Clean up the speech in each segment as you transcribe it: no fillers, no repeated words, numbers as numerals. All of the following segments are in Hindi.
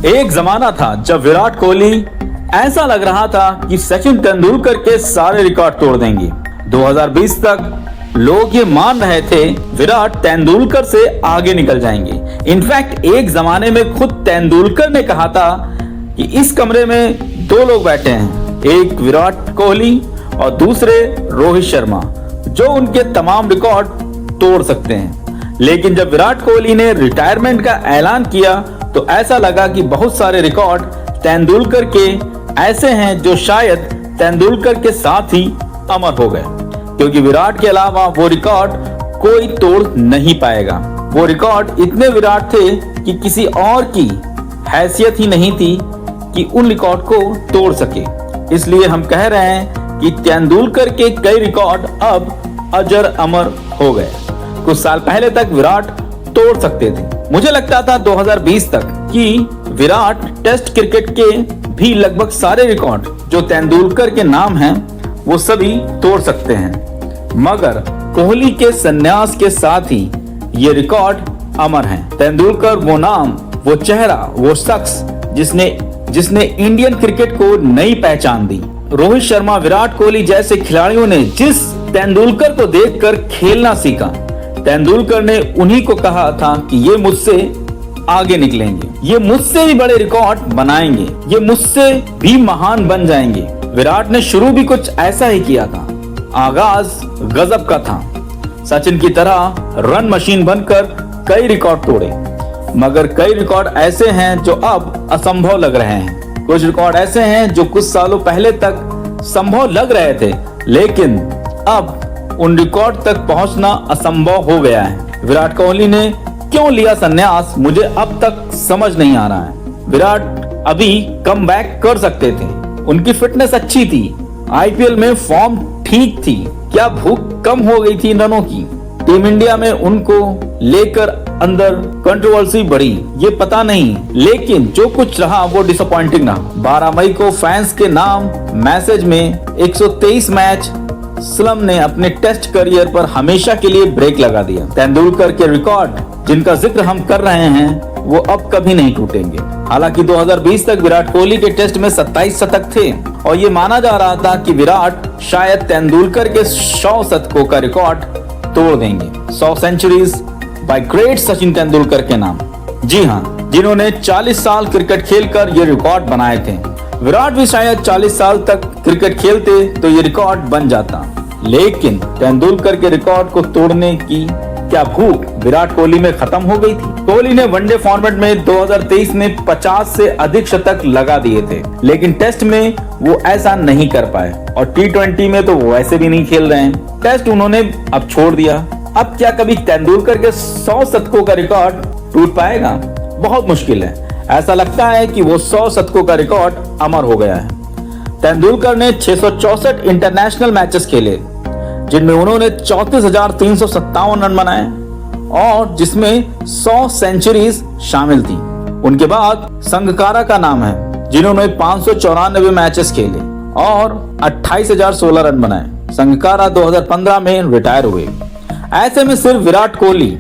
एक जमाना था जब विराट कोहली ऐसा लग रहा था कि सचिन तेंदुलकर के सारे रिकॉर्ड तोड़ देंगे। 2020 तक लोग ये मान रहे थे विराट तेंदुलकर से आगे निकल जाएंगे। इनफैक्ट एक जमाने में खुद तेंदुलकर ने कहा था कि इस कमरे में दो लोग बैठे हैं, एक विराट कोहली और दूसरे रोहित शर्मा, जो उनके तमाम रिकॉर्ड तोड़ सकते हैं। लेकिन जब विराट कोहली ने रिटायरमेंट का ऐलान किया तो ऐसा लगा कि बहुत सारे रिकॉर्ड तेंदुलकर के ऐसे हैं जो शायद तेंदुलकर के साथ ही अमर हो गए, क्योंकि विराट के अलावा वो रिकॉर्ड कोई तोड़ नहीं पाएगा। वो रिकॉर्ड इतने विराट थे कि किसी और की हैसियत ही नहीं थी कि उन रिकॉर्ड को तोड़ सके। इसलिए हम कह रहे हैं कि तेंदुलकर के कई रिकॉर्ड अब अजर अमर हो गए। कुछ साल पहले तक विराट तोड़ सकते थे। मुझे लगता था 2020 तक कि विराट टेस्ट क्रिकेट के भी लगभग सारे रिकॉर्ड जो तेंदुलकर के नाम हैं वो सभी तोड़ सकते हैं, मगर कोहली के संन्यास के साथ ही ये रिकॉर्ड अमर हैं। तेंदुलकर वो नाम, वो चेहरा, वो शख्स जिसने इंडियन क्रिकेट को नई पहचान दी। रोहित शर्मा, विराट कोहली जैसे खिलाड़ियों ने जिस तेंदुलकर को देखकर खेलना सीखा, तेंदुलकर ने उन्हीं को कहा था कि ये मुझसे आगे निकलेंगे, ये मुझसे भी बड़े रिकॉर्ड बनाएंगे, ये मुझसे भी महान बन जाएंगे। विराट ने शुरू भी कुछ ऐसा ही किया था। आगाज गजब का था। सचिन की तरह रन मशीन बनकर कई रिकॉर्ड तोड़े, मगर कई रिकॉर्ड ऐसे हैं जो अब असंभव लग रहे हैं। कुछ रिकॉर्ड ऐसे हैं जो कुछ सालों पहले तक संभव लग रहे थे, लेकिन अब उन रिकॉर्ड तक पहुंचना असंभव हो गया है। विराट कोहली ने क्यों लिया संन्यास, मुझे अब तक समझ नहीं आ रहा है। विराट अभी कम बैक कर सकते थे, उनकी फिटनेस अच्छी थी, आईपीएल में फॉर्म ठीक थी। क्या भूख कम हो गई थी रनों की? टीम इंडिया में उनको लेकर अंदर कंट्रोवर्सी बढ़ी, ये पता नहीं, लेकिन जो कुछ रहा वो डिसअपॉइंटिंग रहा। 12 मई को फैंस के नाम मैसेज में 123 मैच स्लम ने अपने टेस्ट करियर पर हमेशा के लिए ब्रेक लगा दिया। तेंदुलकर के रिकॉर्ड जिनका जिक्र हम कर रहे हैं वो अब कभी नहीं टूटेंगे। हालांकि 2020 तक विराट कोहली के टेस्ट में 27 शतक थे और ये माना जा रहा था कि विराट शायद तेंदुलकर के 100 शतकों का रिकॉर्ड तोड़ देंगे। 100 centuries by great Sachin Tendulkar के नाम। जी हाँ, जिन्होंने 40 साल क्रिकेट खेलकर ये रिकॉर्ड बनाए थे। विराट भी शायद 40 साल तक क्रिकेट खेलते तो ये रिकॉर्ड बन जाता, लेकिन तेंदुलकर के रिकॉर्ड को तोड़ने की क्या भूख विराट कोहली में खत्म हो गई थी? कोहली ने वनडे फॉर्मेट में 2023 में 50 से अधिक शतक लगा दिए थे, लेकिन टेस्ट में वो ऐसा नहीं कर पाए और T20 में तो वो वैसे भी नहीं खेल रहे हैं। टेस्ट उन्होंने अब छोड़ दिया। अब क्या कभी तेंदुलकर के 100 शतकों का रिकॉर्ड टूट पाएगा? बहुत मुश्किल है। ऐसा लगता है कि वो 100 शतकों का रिकॉर्ड अमर हो गया है। तेंदुलकर ने 664 इंटरनेशनल मैचेस खेले, जिनमें उन्होंने 34,357 रन बनाए और जिसमें 100 सेंचुरीज शामिल थी। उनके बाद संगकारा का नाम है, जिन्होंने 594 मैचेस खेले और 28,016 रन बनाए। संगकारा 2015 में रिटायर हुए। ऐसे में सिर्फ विराट कोहली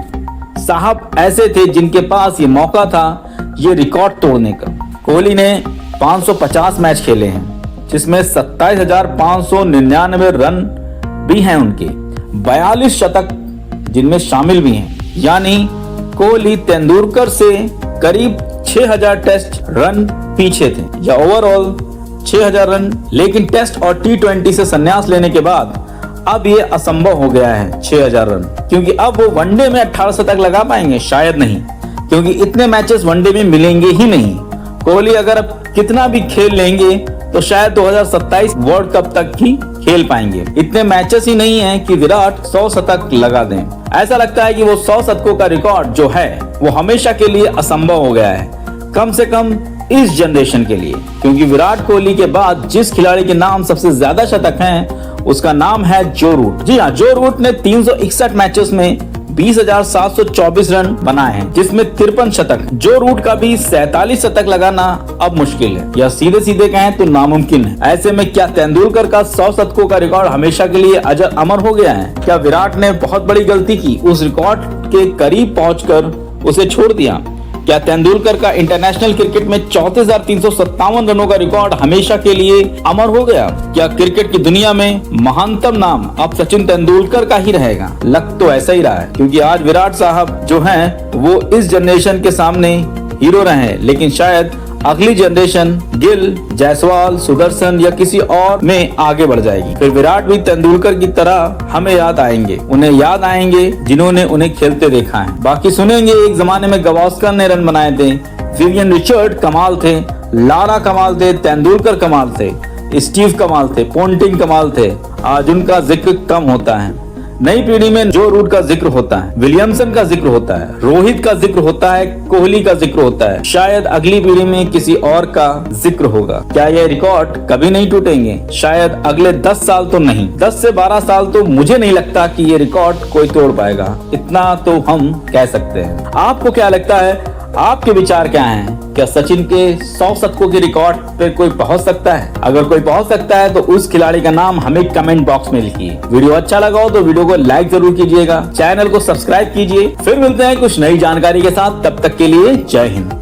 साहब ऐसे थे जिनके पास ये मौका था ये रिकॉर्ड तोड़ने का। कोहली ने 550 मैच खेले हैं, जिसमें 27,599 रन भी हैं उनके, 42 शतक जिनमें शामिल भी हैं। यानी कोहली तेंदुलकर से करीब 6,000 टेस्ट रन पीछे थे, या ओवरऑल 6,000 रन। लेकिन टेस्ट और T20 से संन्यास लेने के बाद अब ये असंभव हो गया है 6,000 रन, क्योंकि अब वो वनडे में 18 शतक लगा पाएंगे, शायद नहीं, क्योंकि इतने मैचेस वनडे में मिलेंगे ही नहीं। कोहली अगर अब कितना भी खेल लेंगे तो शायद 2027 वर्ल्ड कप तक ही खेल पाएंगे। इतने मैचेस ही नहीं हैं कि विराट 100 शतक लगा दें। ऐसा लगता है कि वो 100 शतकों का रिकॉर्ड जो है वो हमेशा के लिए असंभव हो गया है, कम से कम इस जनरेशन के लिए, क्योंकि विराट कोहली के बाद जिस खिलाड़ी के नाम सबसे ज्यादा शतक हैं उसका नाम है जो रूट। जी हाँ, जो रूट ने 361 मैचेस में 20,724 रन बनाए हैं, जिसमें 53 शतक। जो रूट का भी 47 शतक लगाना अब मुश्किल है, या सीधे सीधे कहें तो नामुमकिन है। ऐसे में क्या तेंदुलकर का 100 शतकों का रिकॉर्ड हमेशा के लिए अजर अमर हो गया है? क्या विराट ने बहुत बड़ी गलती की, उस रिकॉर्ड के करीब पहुंचकर उसे छोड़ दिया? क्या तेंदुलकर का इंटरनेशनल क्रिकेट में 34,357 रनों का रिकॉर्ड हमेशा के लिए अमर हो गया? क्या क्रिकेट की दुनिया में महानतम नाम अब सचिन तेंदुलकर का ही रहेगा? लग तो ऐसा ही रहा है, क्योंकि आज विराट साहब जो हैं वो इस जनरेशन के सामने हीरो रहे, लेकिन शायद अगली जनरेशन गिल, जायसवाल, सुदर्शन या किसी और में आगे बढ़ जाएगी। फिर विराट भी तेंदुलकर की तरह हमें याद आएंगे, उन्हें याद आएंगे जिन्होंने उन्हें खेलते देखा है। बाकी सुनेंगे एक जमाने में गावस्कर ने रन बनाए थे, विवियन रिचर्ड कमाल थे, लारा कमाल थे, तेंदुलकर कमाल थे, स्टीव कमाल थे, पोंटिंग कमाल थे। आज उनका जिक्र कम होता है। नई पीढ़ी में जो रूट का जिक्र होता है, विलियमसन का जिक्र होता है, रोहित का जिक्र होता है, कोहली का जिक्र होता है। शायद अगली पीढ़ी में किसी और का जिक्र होगा। क्या ये रिकॉर्ड कभी नहीं टूटेंगे? शायद अगले 10 साल तो नहीं, 10 से 12 साल तो मुझे नहीं लगता कि ये रिकॉर्ड कोई तोड़ पाएगा। इतना तो हम कह सकते हैं। आपको क्या लगता है? आपके विचार क्या हैं? क्या सचिन के 100 शतकों के रिकॉर्ड पे कोई पहुंच सकता है? अगर कोई पहुंच सकता है तो उस खिलाड़ी का नाम हमें कमेंट बॉक्स में लिखिए। वीडियो अच्छा लगा हो तो वीडियो को लाइक जरूर कीजिएगा, चैनल को सब्सक्राइब कीजिए। फिर मिलते हैं कुछ नई जानकारी के साथ, तब तक के लिए जय हिंद।